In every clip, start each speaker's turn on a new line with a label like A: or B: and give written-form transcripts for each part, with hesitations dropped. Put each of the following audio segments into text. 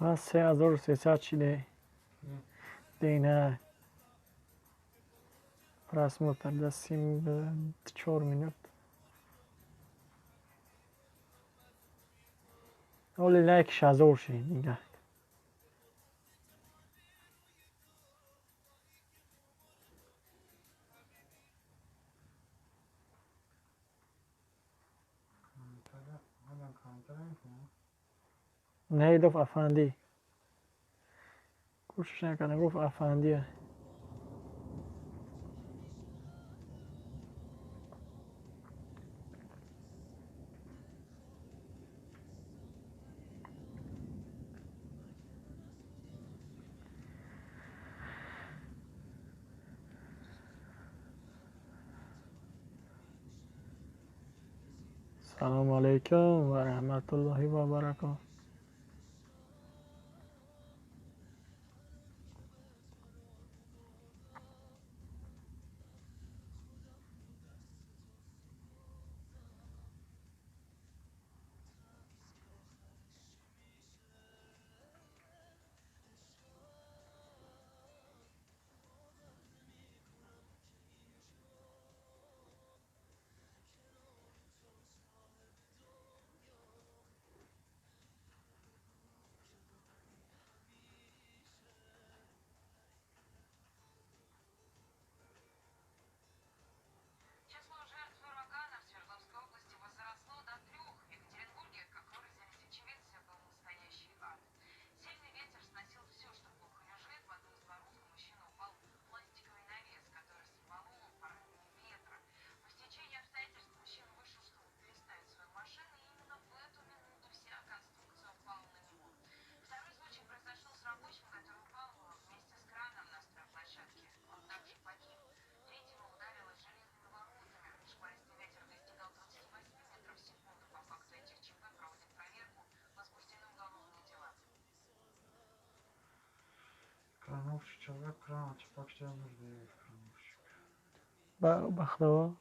A: پس 3300 چیده دینا رسم در دستیم 4 minut. Oli like shazor shin inga. نه دف افندی گوشش نکنه گفت افندیه. سلام علیکم و رحمت الله و برکاته.
B: Krановщик, человек кран, типа Октябрь,
A: بخدا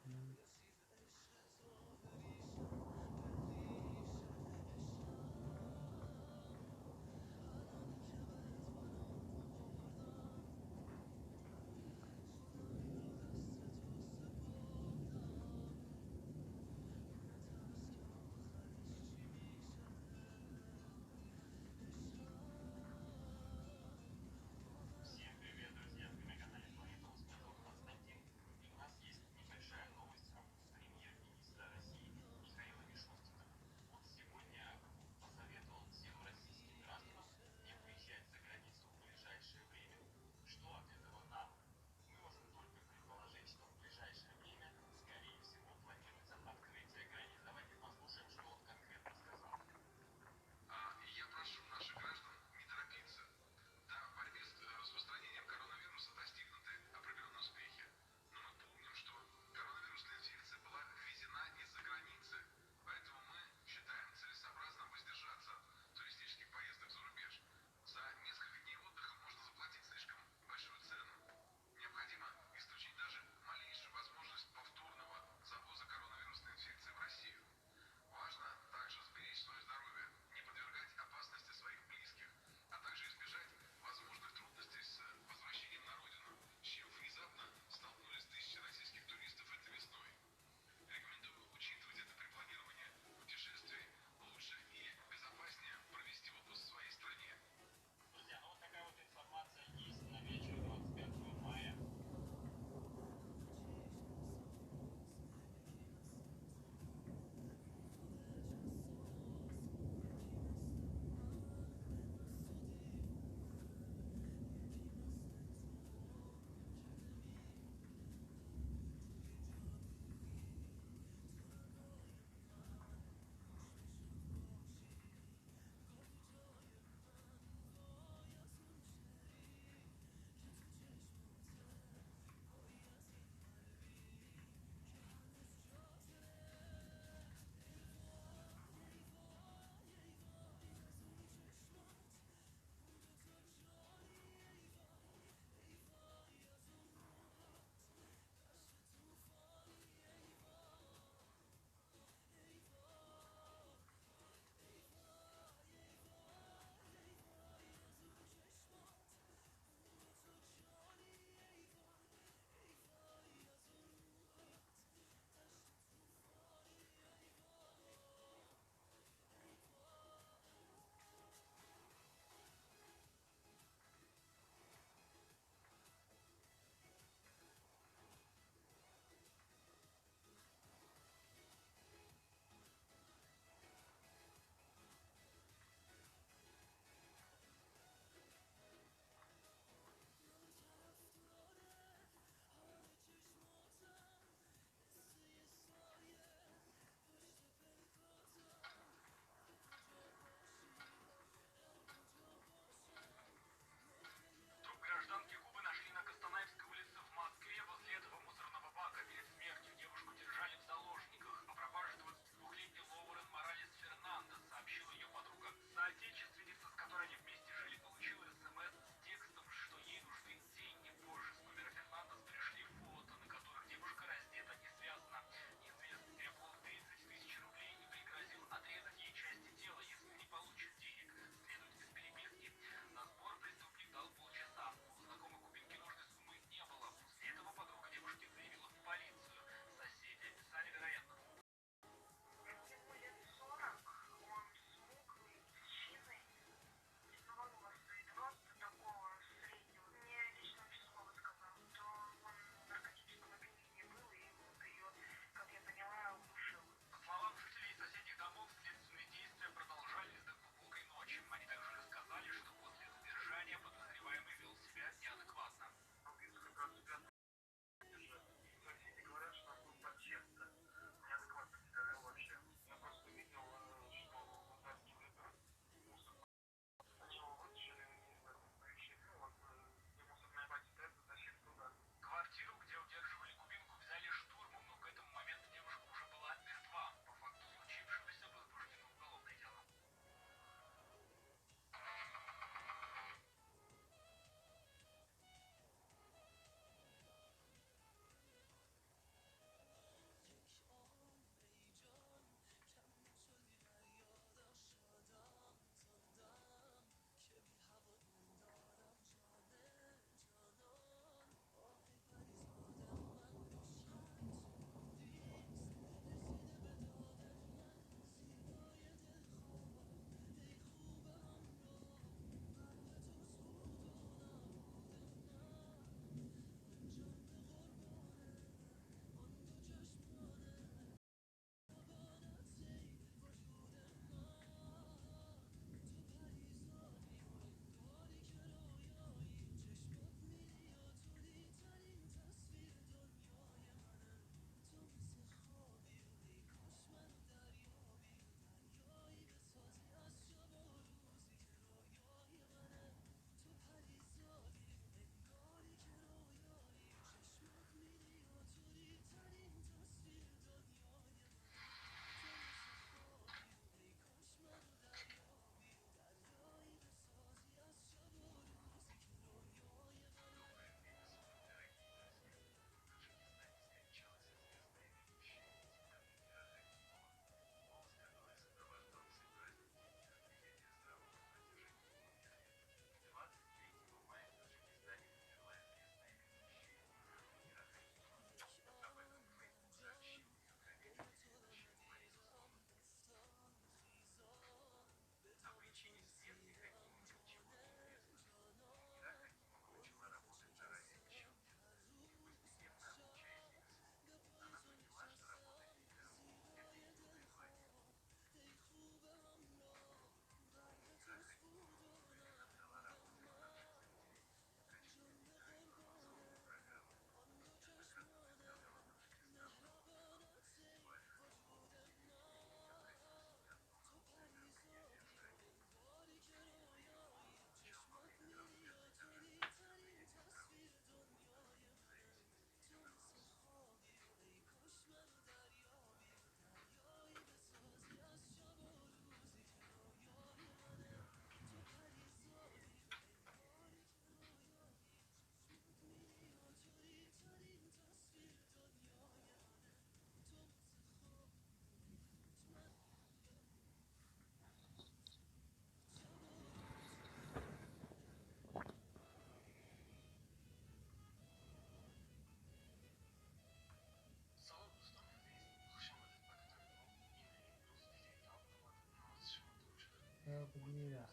B: بگیرم.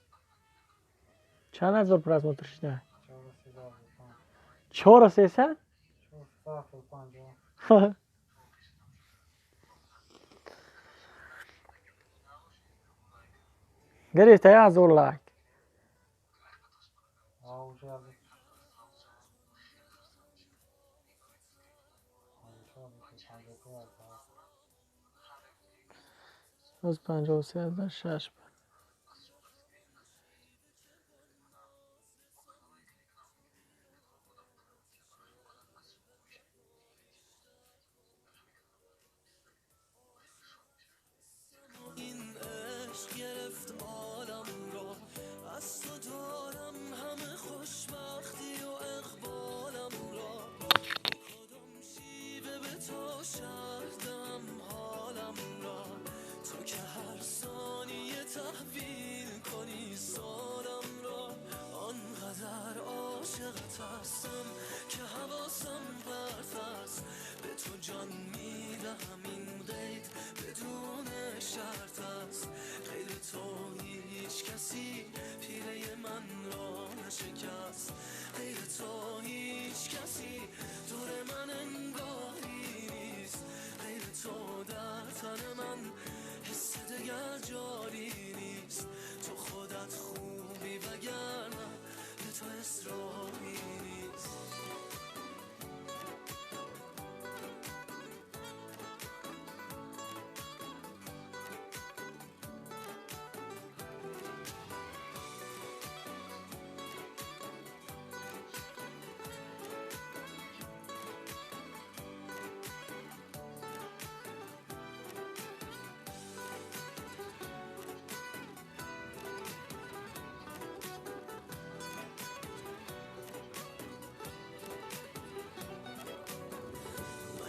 A: چند هزار پر از موتورش نه؟
B: 4,300 بکن.
A: 4,300؟
B: 4,750.
A: Gerite ja zorlák.
B: Ja, už já bych...
A: از 53,600.
C: که حواسم پرت است به تو جان میدهم این قید بدون شرط است غیر تو هیچ کسی پیره من را نشکست غیر تو هیچ کسی دور من انگاری نیست غیر تو در تن من حس دگر جاری نیست تو خودت خوبی وگرنه به تو اصراری نیست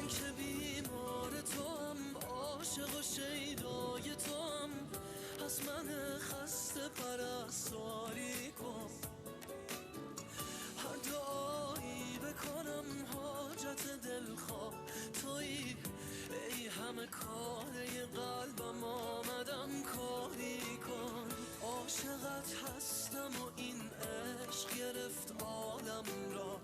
C: که بیمار تو هم عاشق و شیدای تو هم پس من خسته پرستاری کن هر دعایی بکنم حاجت دلخواه تویی ای همه کاره قلبم آمدم کاری کن عاشقت هستم و این عشق گرفت عالم را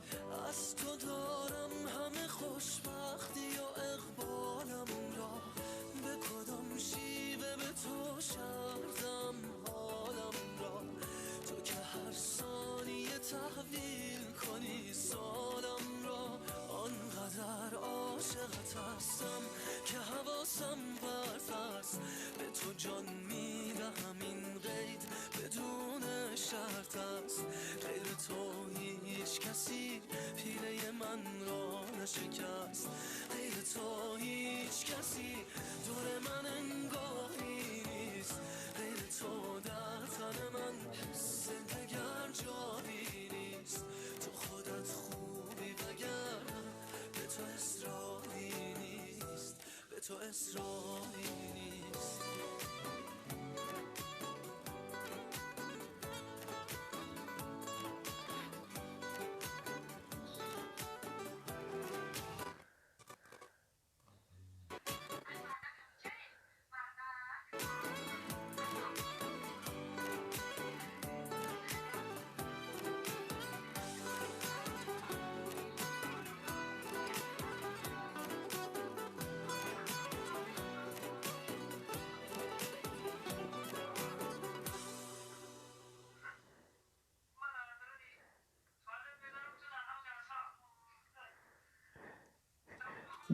C: از تو دارم همه خوشبختی و اقبالم را به کدام شیوه به تو شردم حالم را تو که هر ثانیه تحویل کنی سالم را آنقدر عاشقت هستم که حواسم پرت است به تو جان میدهم این قید بدون شرط است غیر تو هیچ کسی پیله من را نشکست غیر تو هیچ کسی دور من انگاری نیست غیر تو در تن من حس دگر جاری نیست تو خودت خوبی وگرنه به تو اصراری نیست به تو اصراری نیست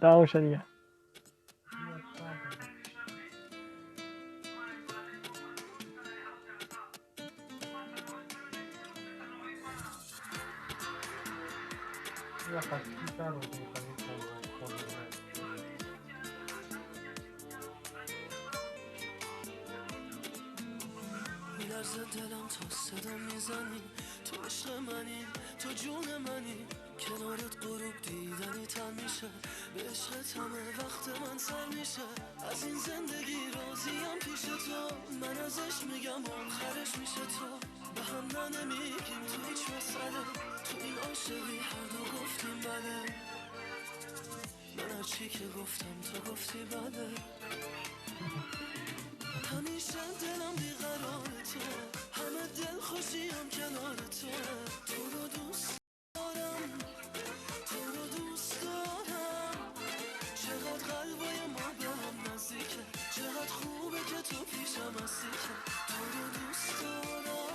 A: دعوا دیگه.
B: یا خاکی کرد و دیگه خواهی
C: میلرزه دلم تا صدا میزنی تو عشق منی تو جون منی کنارت غروب دیدنی تر میشه به عشقت همه وقت من سر میشه از این زندگی راضیم پیش تو من ازش میگم آخرش میشه تو به هم نمیگیم تو هیچ مسئله تو این عاشقی هر دو گفتیم بله من هرچی که گفتم تو گفتی بله همیشه دلم بیقراره تو همه دل خوشیم کنار تو تو رو دوست دارم تو رو دوست دارم چقدر قلبای ما به هم نزدیکه چقدر خوبه که تو پیشم هستی که تو رو دوست دارم